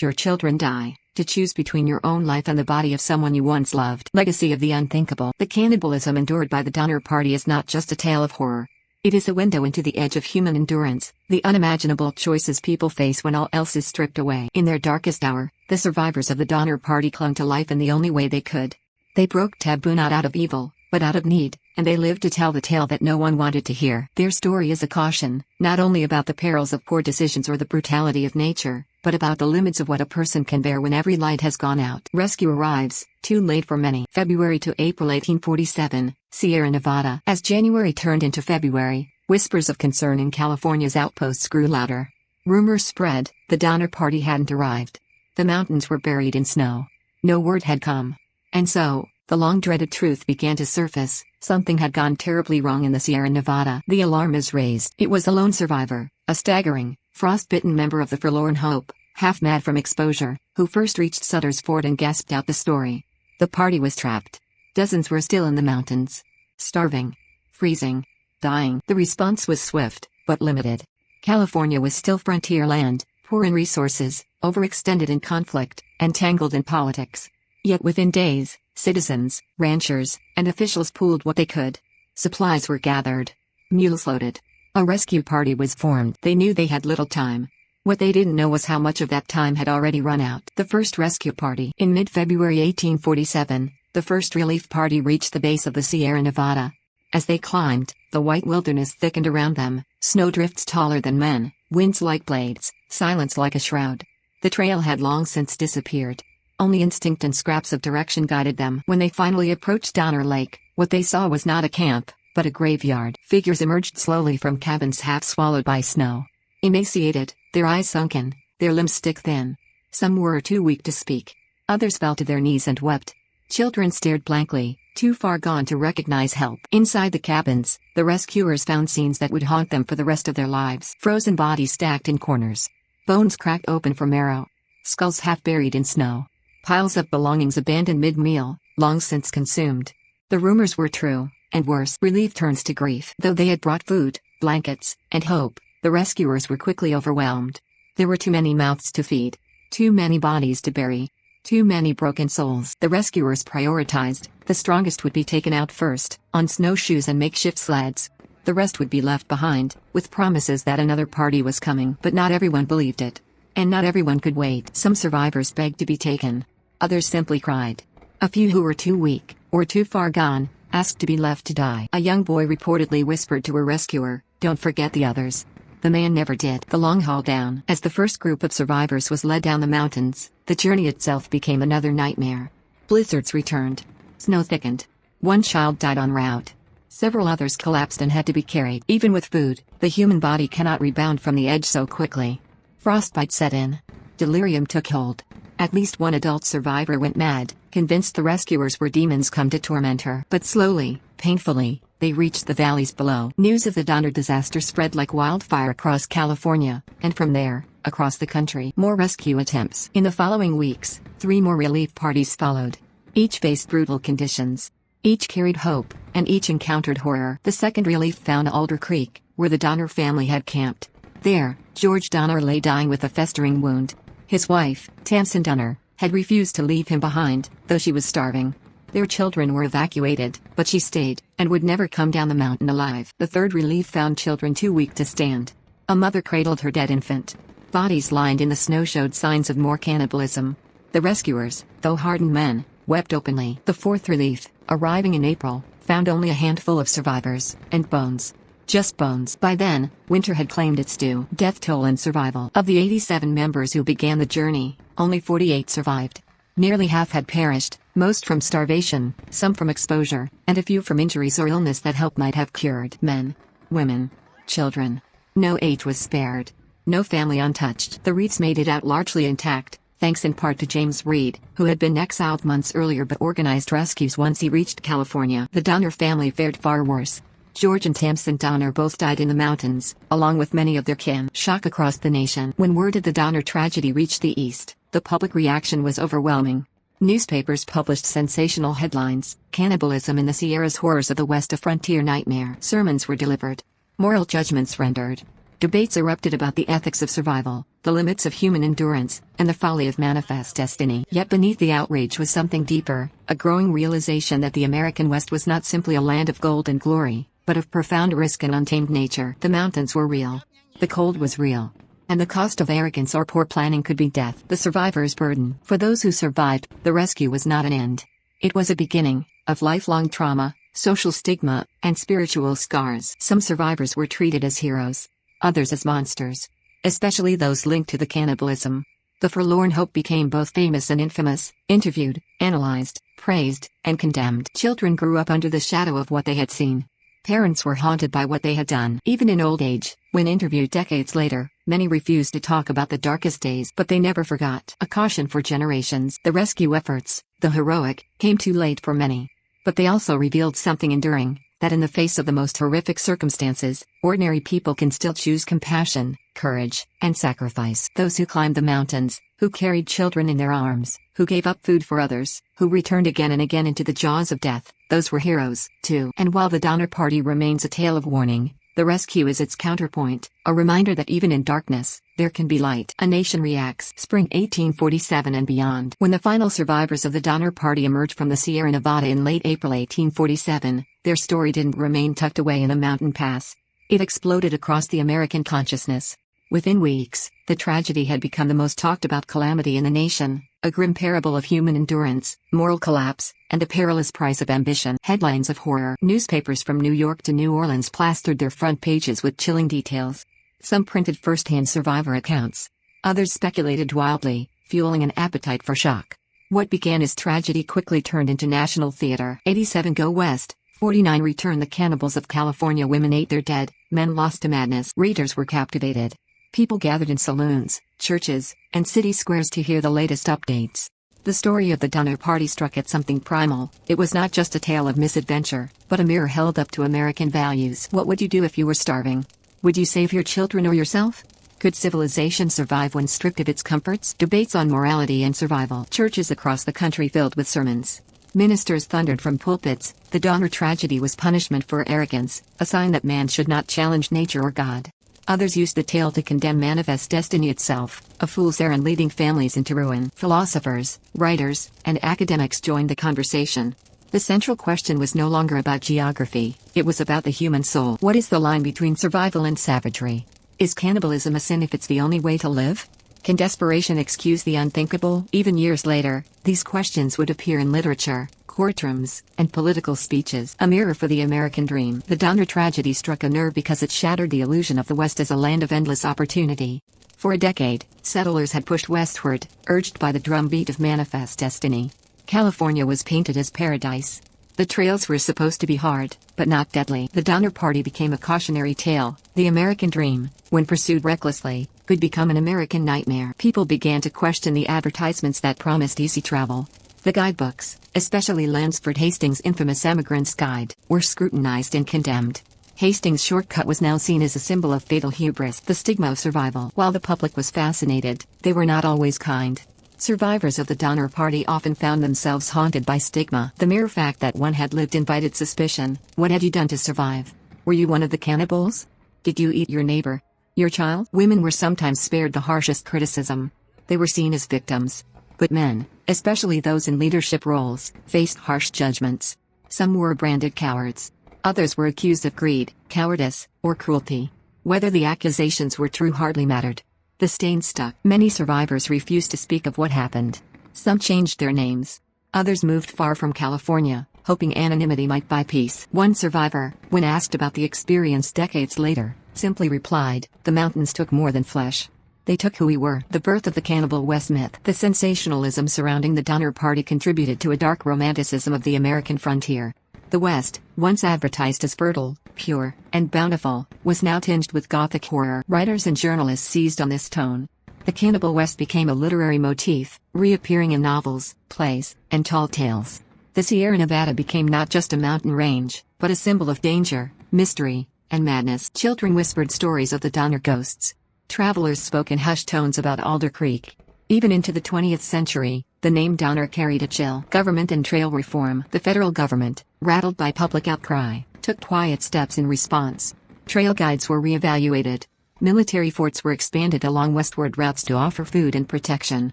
your children die, to choose between your own life and the body of someone you once loved. Legacy of the unthinkable. The cannibalism endured by the Donner Party is not just a tale of horror. It is a window into the edge of human endurance, the unimaginable choices people face when all else is stripped away. In their darkest hour, the survivors of the Donner Party clung to life in the only way they could. They broke taboo not out of evil, but out of need, and they lived to tell the tale that no one wanted to hear. Their story is a caution, not only about the perils of poor decisions or the brutality of nature, but about the limits of what a person can bear when every light has gone out. Rescue arrives, too late for many. February to April 1847, Sierra Nevada. As January turned into February, whispers of concern in California's outposts grew louder. Rumors spread, the Donner Party hadn't arrived. The mountains were buried in snow. No word had come. And so, the long-dreaded truth began to surface. Something had gone terribly wrong in the Sierra Nevada. The alarm is raised. It was a lone survivor, a staggering, frost-bitten member of the Forlorn Hope, half mad from exposure, who first reached Sutter's Fort and gasped out the story. The party was trapped. Dozens were still in the mountains. Starving. Freezing. Dying. The response was swift, but limited. California was still frontier land, poor in resources, overextended in conflict, and tangled in politics. Yet within days, citizens, ranchers, and officials pooled what they could. Supplies were gathered. Mules loaded. A rescue party was formed. They knew they had little time. What they didn't know was how much of that time had already run out. The first rescue party. In mid-February 1847, the first relief party reached the base of the Sierra Nevada. As they climbed, the white wilderness thickened around them, snowdrifts taller than men, winds like blades, silence like a shroud. The trail had long since disappeared. Only instinct and scraps of direction guided them. When they finally approached Donner Lake, what they saw was not a camp, but a graveyard. Figures emerged slowly from cabins half swallowed by snow. Emaciated, their eyes sunken, their limbs stick-thin. Some were too weak to speak. Others fell to their knees and wept. Children stared blankly, too far gone to recognize help. Inside the cabins, the rescuers found scenes that would haunt them for the rest of their lives. Frozen bodies stacked in corners. Bones cracked open for marrow. Skulls half buried in snow. Piles of belongings abandoned mid-meal, long since consumed. The rumors were true, and worse. Relief turns to grief. Though they had brought food, blankets, and hope, the rescuers were quickly overwhelmed. There were too many mouths to feed. Too many bodies to bury. Too many broken souls. The rescuers prioritized. The strongest would be taken out first, on snowshoes and makeshift sleds. The rest would be left behind, with promises that another party was coming. But not everyone believed it. And not everyone could wait. Some survivors begged to be taken. Others simply cried. A few who were too weak, or too far gone, asked to be left to die. A young boy reportedly whispered to a rescuer, "Don't forget the others." The man never did. The long haul down. As the first group of survivors was led down the mountains, the journey itself became another nightmare. Blizzards returned. Snow thickened. One child died en route. Several others collapsed and had to be carried. Even with food, the human body cannot rebound from the edge so quickly. Frostbite set in. Delirium took hold. At least one adult survivor went mad, convinced the rescuers were demons come to torment her. But slowly, painfully, they reached the valleys below. News of the Donner disaster spread like wildfire across California, and from there, across the country. More rescue attempts. In the following weeks, 3 more relief parties followed. Each faced brutal conditions. Each carried hope, and each encountered horror. The second relief found Alder Creek, where the Donner family had camped. There, George Donner lay dying with a festering wound. His wife, Tamsin Donner, had refused to leave him behind, though she was starving. Their children were evacuated, but she stayed, and would never come down the mountain alive. The third relief found children too weak to stand. A mother cradled her dead infant. Bodies lined in the snow showed signs of more cannibalism. The rescuers, though hardened men, wept openly. The fourth relief, arriving in April, found only a handful of survivors, and bones. Just bones. By then, winter had claimed its due. Death toll and survival. Of the 87 members who began the journey, only 48 survived. Nearly half had perished, most from starvation, some from exposure, and a few from injuries or illness that help might have cured. Men, women, children. No age was spared. No family untouched. The Reeds made it out largely intact, thanks in part to James Reed, who had been exiled months earlier but organized rescues once he reached California. The Donner family fared far worse. George and Tamsin Donner both died in the mountains, along with many of their kin. Shock across the nation. When word of the Donner tragedy reached the East, the public reaction was overwhelming. Newspapers published sensational headlines: "Cannibalism in the Sierras, horrors of the West, a frontier nightmare." Sermons were delivered. Moral judgments rendered. Debates erupted about the ethics of survival, the limits of human endurance, and the folly of manifest destiny. Yet beneath the outrage was something deeper, a growing realization that the American West was not simply a land of gold and glory, but of profound risk and untamed nature. The mountains were real. The cold was real. And the cost of arrogance or poor planning could be death. The survivor's burden. For those who survived, the rescue was not an end. It was a beginning of lifelong trauma, social stigma, and spiritual scars. Some survivors were treated as heroes, others as monsters, especially those linked to the cannibalism. The forlorn hope became both famous and infamous, interviewed, analyzed, praised, and condemned. Children grew up under the shadow of what they had seen. Parents were haunted by what they had done. Even in old age, when interviewed decades later, many refused to talk about the darkest days, but they never forgot. A caution for generations. The rescue efforts, the heroic, came too late for many. But they also revealed something enduring, that in the face of the most horrific circumstances, ordinary people can still choose compassion, courage, and sacrifice. Those who climbed the mountains, who carried children in their arms, who gave up food for others, who returned again and again into the jaws of death, those were heroes, too. And while the Donner Party remains a tale of warning, the rescue is its counterpoint, a reminder that even in darkness, there can be light. A nation reacts. Spring 1847 and beyond. When the final survivors of the Donner Party emerged from the Sierra Nevada in late April 1847, their story didn't remain tucked away in a mountain pass. It exploded across the American consciousness. Within weeks, the tragedy had become the most talked about calamity in the nation, a grim parable of human endurance, moral collapse, and the perilous price of ambition. Headlines of horror. Newspapers from New York to New Orleans plastered their front pages with chilling details. Some printed first-hand survivor accounts. Others speculated wildly, fueling an appetite for shock. What began as tragedy quickly turned into national theater. 87 go west, 49 return. The cannibals of California. Women ate their dead, men lost to madness. Readers were captivated. People gathered in saloons, churches, and city squares to hear the latest updates. The story of the Donner Party struck at something primal. It was not just a tale of misadventure, but a mirror held up to American values. What would you do if you were starving? Would you save your children or yourself? Could civilization survive when stripped of its comforts? Debates on morality and survival. Churches across the country filled with sermons. Ministers thundered from pulpits. The Donner tragedy was punishment for arrogance, a sign that man should not challenge nature or God. Others used the tale to condemn manifest destiny itself, a fool's errand leading families into ruin. Philosophers, writers, and academics joined the conversation. The central question was no longer about geography, it was about the human soul. What is the line between survival and savagery? Is cannibalism a sin if it's the only way to live? Can desperation excuse the unthinkable? Even years later, these questions would appear in literature, courtrooms, and political speeches. A mirror for the American dream. The Donner tragedy struck a nerve because it shattered the illusion of the West as a land of endless opportunity. For a decade, settlers had pushed westward, urged by the drumbeat of manifest destiny. California was painted as paradise. The trails were supposed to be hard, but not deadly. The Donner Party became a cautionary tale. The American dream, when pursued recklessly, could become an American nightmare. People began to question the advertisements that promised easy travel. The guidebooks, especially Lansford Hastings' infamous Emigrant's Guide, were scrutinized and condemned. Hastings' shortcut was now seen as a symbol of fatal hubris, the stigma of survival. While the public was fascinated, they were not always kind. Survivors of the Donner Party often found themselves haunted by stigma. The mere fact that one had lived invited suspicion. What had you done to survive? Were you one of the cannibals? Did you eat your neighbor? Your child? Women were sometimes spared the harshest criticism. They were seen as victims. But men, especially those in leadership roles, faced harsh judgments. Some were branded cowards. Others were accused of greed, cowardice, or cruelty. Whether the accusations were true hardly mattered. The stain stuck. Many survivors refused to speak of what happened. Some changed their names. Others moved far from California, hoping anonymity might buy peace. One survivor, when asked about the experience decades later, simply replied, "The mountains took more than flesh. They took who we were." The birth of the Cannibal West myth. The sensationalism surrounding the Donner Party contributed to a dark romanticism of the American frontier. The West, once advertised as fertile, pure, and bountiful, was now tinged with Gothic horror. Writers and journalists seized on this tone. The Cannibal West became a literary motif, reappearing in novels, plays, and tall tales. The Sierra Nevada became not just a mountain range, but a symbol of danger, mystery, and madness. Children whispered stories of the Donner ghosts. Travelers spoke in hushed tones about Alder Creek. Even into the 20th century, the name Donner carried a chill. Government and trail reform. The federal government, rattled by public outcry, took quiet steps in response. Trail guides were reevaluated. Military forts were expanded along westward routes to offer food and protection.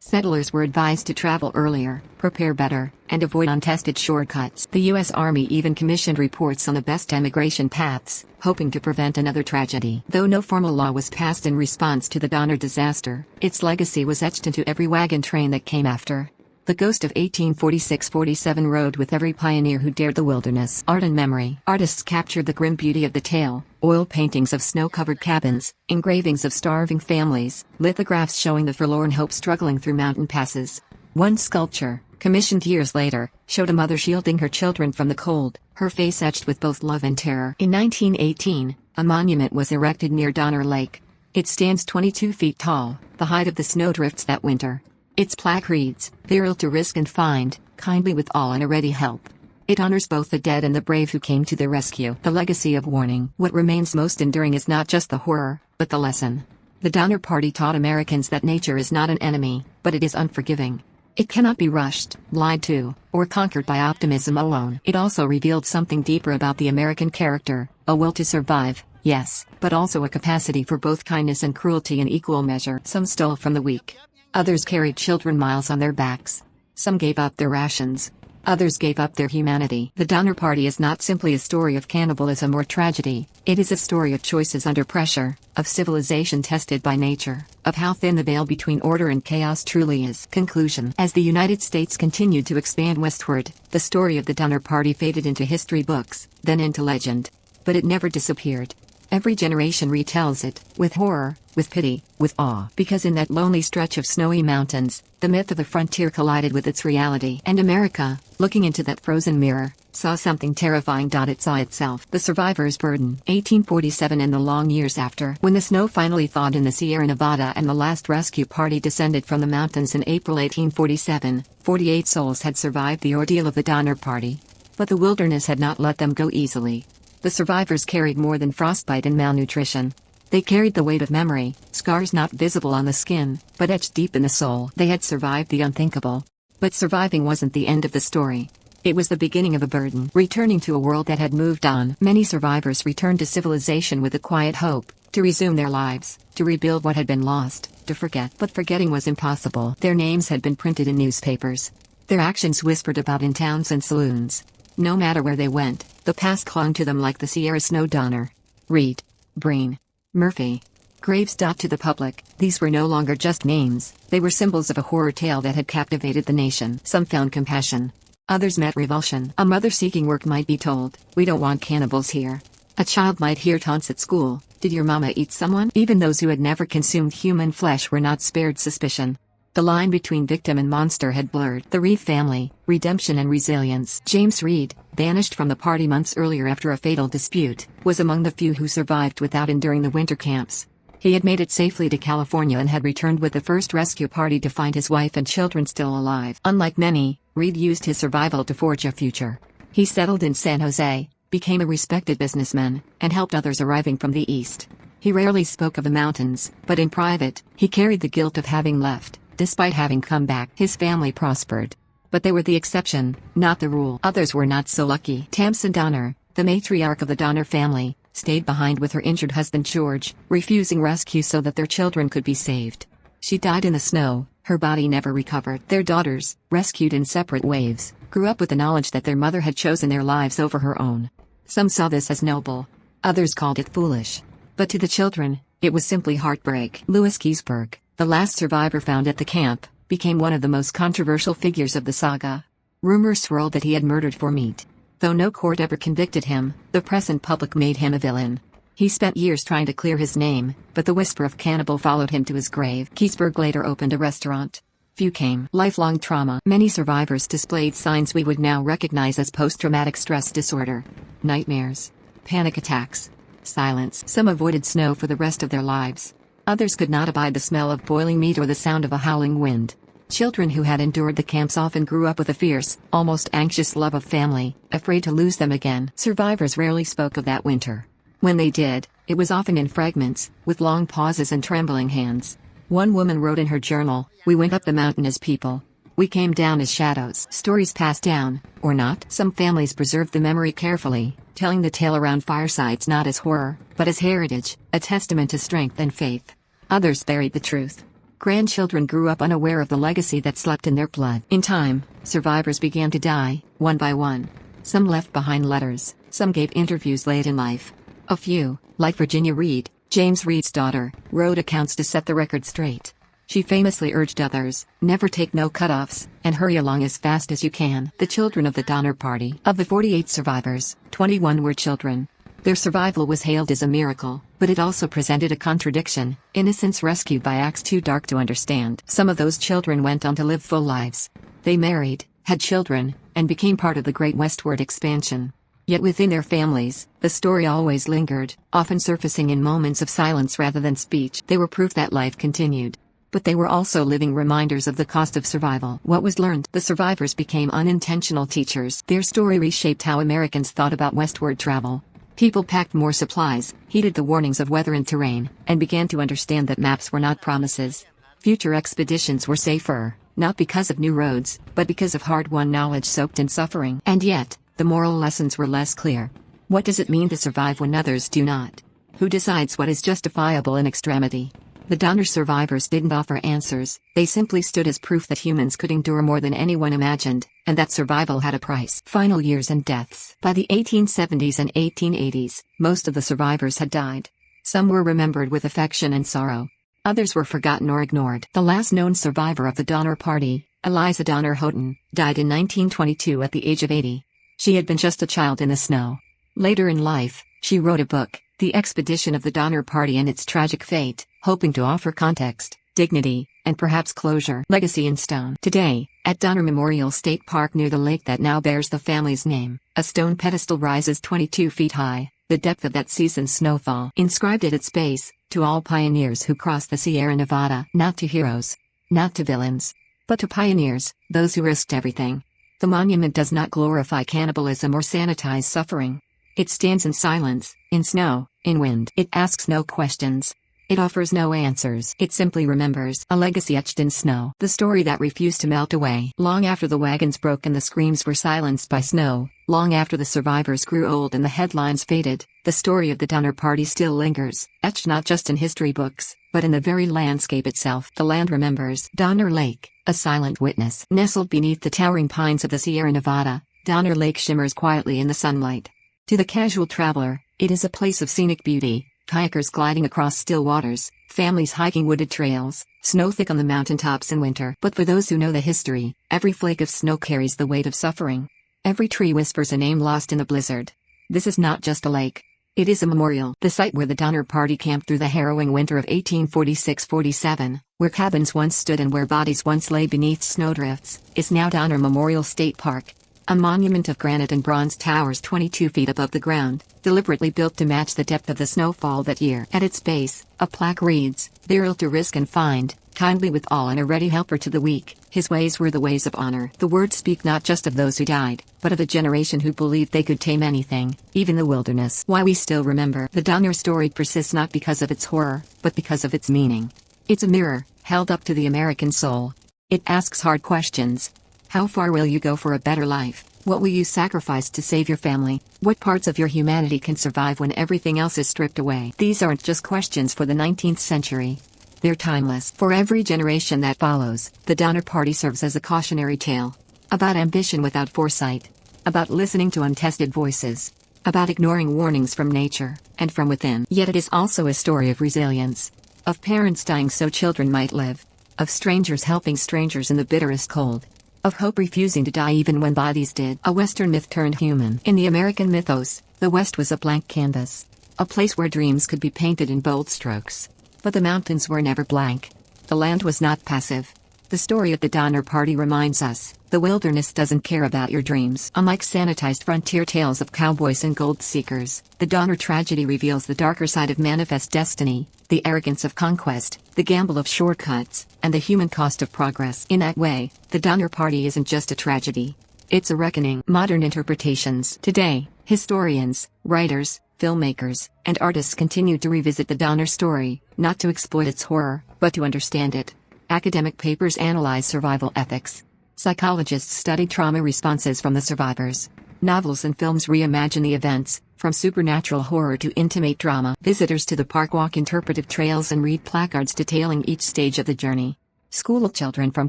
Settlers were advised to travel earlier, prepare better, and avoid untested shortcuts. The U.S. Army even commissioned reports on the best emigration paths, hoping to prevent another tragedy. Though no formal law was passed in response to the Donner disaster, its legacy was etched into every wagon train that came after. The ghost of 1846-47 rode with every pioneer who dared the wilderness. Art and memory. Artists captured the grim beauty of the tale: oil paintings of snow-covered cabins, engravings of starving families, lithographs showing the forlorn hope struggling through mountain passes. One sculpture, commissioned years later, showed a mother shielding her children from the cold, her face etched with both love and terror. In 1918, a monument was erected near Donner Lake. It stands 22 feet tall, the height of the snowdrifts that winter. Its plaque reads, "Virile to risk and find, kindly with all and a ready help." It honors both the dead and the brave who came to their rescue. The legacy of warning. What remains most enduring is not just the horror, but the lesson. The Donner Party taught Americans that nature is not an enemy, but it is unforgiving. It cannot be rushed, lied to, or conquered by optimism alone. It also revealed something deeper about the American character: a will to survive, yes, but also a capacity for both kindness and cruelty in equal measure. Some stole from the weak. Others carried children miles on their backs. Some gave up their rations. Others gave up their humanity. The Donner Party is not simply a story of cannibalism or tragedy. It is a story of choices under pressure, of civilization tested by nature, of how thin the veil between order and chaos truly is. Conclusion. As the United States continued to expand westward, the story of the Donner Party faded into history books, then into legend. But it never disappeared. Every generation retells it, with horror, with pity, with awe. Because in that lonely stretch of snowy mountains, the myth of the frontier collided with its reality. And America, looking into that frozen mirror, saw something terrifying. It saw itself. The survivor's burden. 1847 and the long years after. When the snow finally thawed in the Sierra Nevada and the last rescue party descended from the mountains in April 1847, 48 souls had survived the ordeal of the Donner Party. But the wilderness had not let them go easily. The survivors carried more than frostbite and malnutrition. They carried the weight of memory, scars not visible on the skin, but etched deep in the soul. They had survived the unthinkable. But surviving wasn't the end of the story. It was the beginning of a burden. Returning to a world that had moved on, many survivors returned to civilization with a quiet hope, to resume their lives, to rebuild what had been lost, to forget. But forgetting was impossible. Their names had been printed in newspapers. Their actions whispered about in towns and saloons. No matter where they went, the past clung to them like the Sierra snow. Donner, Reed, Breen, Murphy. Graves. To the public, these were no longer just names, they were symbols of a horror tale that had captivated the nation. Some found compassion. Others met revulsion. A mother seeking work might be told, "We don't want cannibals here." A child might hear taunts at school, "Did your mama eat someone?" Even those who had never consumed human flesh were not spared suspicion. The line between victim and monster had blurred. The Reed family, redemption and resilience. James Reed, banished from the party months earlier after a fatal dispute, was among the few who survived without enduring the winter camps. He had made it safely to California and had returned with the first rescue party to find his wife and children still alive. Unlike many, Reed used his survival to forge a future. He settled in San Jose, became a respected businessman, and helped others arriving from the east. He rarely spoke of the mountains, but in private, he carried the guilt of having left. Despite having come back, his family prospered. But they were the exception, not the rule. Others were not so lucky. Tamsin Donner, the matriarch of the Donner family, stayed behind with her injured husband George, refusing rescue so that their children could be saved. She died in the snow, her body never recovered. Their daughters, rescued in separate waves, grew up with the knowledge that their mother had chosen their lives over her own. Some saw this as noble. Others called it foolish. But to the children, it was simply heartbreak. Louis Giesberg, the last survivor found at the camp, became one of the most controversial figures of the saga. Rumors swirled that he had murdered for meat. Though no court ever convicted him, the press and public made him a villain. He spent years trying to clear his name, but the whisper of cannibal followed him to his grave. Giesberg later opened a restaurant. Few came. Lifelong trauma. Many survivors displayed signs we would now recognize as post-traumatic stress disorder. Nightmares. Panic attacks. Silence. Some avoided snow for the rest of their lives. Others could not abide the smell of boiling meat or the sound of a howling wind. Children who had endured the camps often grew up with a fierce, almost anxious love of family, afraid to lose them again. Survivors rarely spoke of that winter. When they did, it was often in fragments, with long pauses and trembling hands. One woman wrote in her journal, "We went up the mountain as people. We came down as shadows." Stories passed down, or not. Some families preserved the memory carefully, telling the tale around firesides not as horror, but as heritage, a testament to strength and faith. Others buried the truth. Grandchildren grew up unaware of the legacy that slept in their blood. In time, survivors began to die, one by one. Some left behind letters, some gave interviews late in life. A few, like Virginia Reed, James Reed's daughter, wrote accounts to set the record straight. She famously urged others, never take no cutoffs, and hurry along as fast as you can. The children of the Donner Party. Of the 48 survivors, 21 were children. Their survival was hailed as a miracle, but it also presented a contradiction: innocence rescued by acts too dark to understand. Some of those children went on to live full lives. They married, had children, and became part of the great westward expansion. Yet within their families, the story always lingered, often surfacing in moments of silence rather than speech. They were proof that life continued. But they were also living reminders of the cost of survival. What was learned? The survivors became unintentional teachers. Their story reshaped how Americans thought about westward travel. People packed more supplies, heeded the warnings of weather and terrain, and began to understand that maps were not promises. Future expeditions were safer, not because of new roads, but because of hard-won knowledge soaked in suffering. And yet, the moral lessons were less clear. What does it mean to survive when others do not? Who decides what is justifiable in extremity? The Donner survivors didn't offer answers, they simply stood as proof that humans could endure more than anyone imagined, and that survival had a price. Final years and deaths. By the 1870s and 1880s, most of the survivors had died. Some were remembered with affection and sorrow. Others were forgotten or ignored. The last known survivor of the Donner Party, Eliza Donner Houghton, died in 1922 at the age of 80. She had been just a child in the snow. Later in life, she wrote a book, The Expedition of the Donner Party and Its Tragic Fate, hoping to offer context, dignity, and perhaps closure. Legacy in stone. Today, at Donner Memorial State Park near the lake that now bears the family's name, a stone pedestal rises 22 feet high, the depth of that season's snowfall. Inscribed at its base, to all pioneers who crossed the Sierra Nevada. Not to heroes, not to villains, but to pioneers, those who risked everything. The monument does not glorify cannibalism or sanitize suffering. It stands in silence, in snow, in wind. It asks no questions. It offers no answers. It simply remembers. A legacy etched in snow. The story that refused to melt away. Long after the wagons broke and the screams were silenced by snow, long after the survivors grew old and the headlines faded, the story of the Donner Party still lingers, etched not just in history books, but in the very landscape itself. The land remembers. Donner Lake, a silent witness. Nestled beneath the towering pines of the Sierra Nevada, Donner Lake shimmers quietly in the sunlight. To the casual traveler, it is a place of scenic beauty. Kayakers gliding across still waters, families hiking wooded trails, snow thick on the mountaintops in winter. But for those who know the history, every flake of snow carries the weight of suffering. Every tree whispers a name lost in the blizzard. This is not just a lake. It is a memorial. The site where the Donner Party camped through the harrowing winter of 1846-47, where cabins once stood and where bodies once lay beneath snowdrifts, is now Donner Memorial State Park. A monument of granite and bronze towers 22 feet above the ground, deliberately built to match the depth of the snowfall that year. At its base, a plaque reads, "Burial to risk and find, kindly with all and a ready helper to the weak. His ways were the ways of honor." The words speak not just of those who died, but of a generation who believed they could tame anything, even the wilderness. Why we still remember. The Donner story persists not because of its horror, but because of its meaning. It's a mirror, held up to the American soul. It asks hard questions. How far will you go for a better life? What will you sacrifice to save your family? What parts of your humanity can survive when everything else is stripped away? These aren't just questions for the 19th century. They're timeless. For every generation that follows, the Donner Party serves as a cautionary tale. About ambition without foresight. About listening to untested voices. About ignoring warnings from nature, and from within. Yet it is also a story of resilience. Of parents dying so children might live. Of strangers helping strangers in the bitterest cold. Of hope refusing to die even when bodies did. A Western myth turned human. In the American mythos, the West was a blank canvas. A place where dreams could be painted in bold strokes. But the mountains were never blank. The land was not passive. The story of the Donner Party reminds us, the wilderness doesn't care about your dreams. Unlike sanitized frontier tales of cowboys and gold seekers, the Donner tragedy reveals the darker side of manifest destiny, the arrogance of conquest, the gamble of shortcuts, and the human cost of progress. In that way, the Donner Party isn't just a tragedy. It's a reckoning. Modern interpretations. Today, historians, writers, filmmakers, and artists continue to revisit the Donner story, not to exploit its horror, but to understand it. Academic papers analyze survival ethics. Psychologists study trauma responses from the survivors. Novels and films reimagine the events, from supernatural horror to intimate drama. Visitors to the park walk interpretive trails and read placards detailing each stage of the journey. Schoolchildren from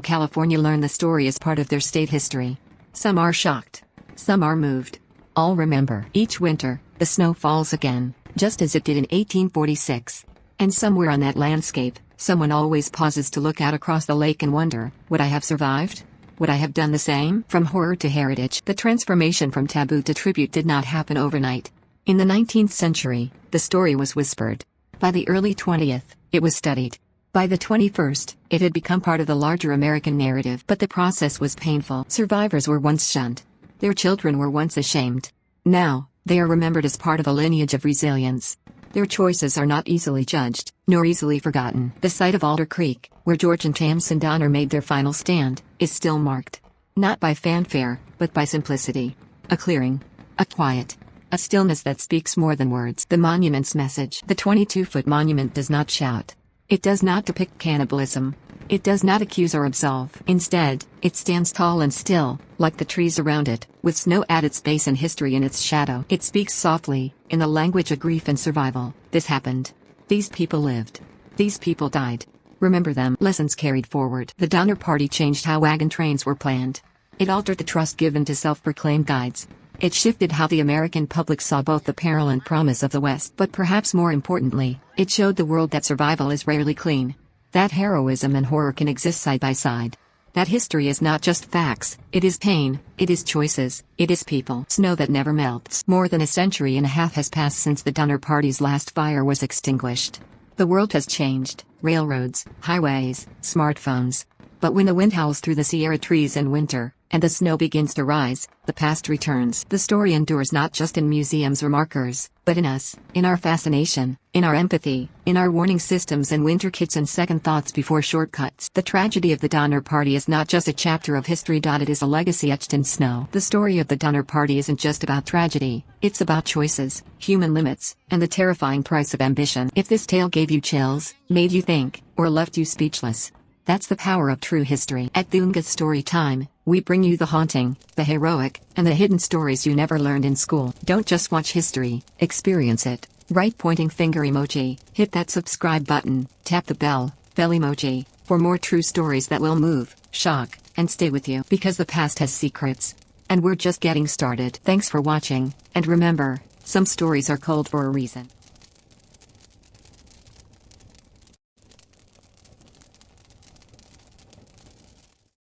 California learn the story as part of their state history. Some are shocked. Some are moved. All remember, each winter, the snow falls again, just as it did in 1846. And somewhere on that landscape, someone always pauses to look out across the lake and wonder, would I have survived? Would I have done the same? From horror to heritage, the transformation from taboo to tribute did not happen overnight. In the 19th century, the story was whispered. By the early 20th, it was studied. By the 21st, it had become part of the larger American narrative. But the process was painful. Survivors were once shunned. Their children were once ashamed. Now, they are remembered as part of a lineage of resilience. Their choices are not easily judged, nor easily forgotten. The site of Alder Creek, where George and Tamsin Donner made their final stand, is still marked. Not by fanfare, but by simplicity. A clearing. A quiet. A stillness that speaks more than words. The monument's message. The 22-foot monument does not shout. It does not depict cannibalism. It does not accuse or absolve. Instead, it stands tall and still, like the trees around it, with snow at its base and history in its shadow. It speaks softly, in the language of grief and survival. This happened. These people lived. These people died. Remember them. Lessons carried forward. The Donner Party changed how wagon trains were planned. It altered the trust given to self-proclaimed guides. It shifted how the American public saw both the peril and promise of the West. But perhaps more importantly, it showed the world that survival is rarely clean. That heroism and horror can exist side by side. That history is not just facts, it is pain, it is choices, it is people. Snow that never melts. More than a century and a half has passed since the Donner Party's last fire was extinguished. The world has changed, railroads, highways, smartphones. But when the wind howls through the Sierra trees in winter, and the snow begins to rise, the past returns. The story endures not just in museums or markers, but in us, in our fascination, in our empathy, in our warning systems and winter kits and second thoughts before shortcuts. The tragedy of the Donner Party is not just a chapter of history. It is a legacy etched in snow. The story of the Donner Party isn't just about tragedy, it's about choices, human limits, and the terrifying price of ambition. If this tale gave you chills, made you think, or left you speechless, that's the power of true history. At Thunga's Story Time, we bring you the haunting, the heroic, and the hidden stories you never learned in school. Don't just watch history, experience it. Right pointing finger emoji, hit that subscribe button, tap the bell emoji, for more true stories that will move, shock, and stay with you. Because the past has secrets. And we're just getting started. Thanks for watching, and remember, some stories are cold for a reason.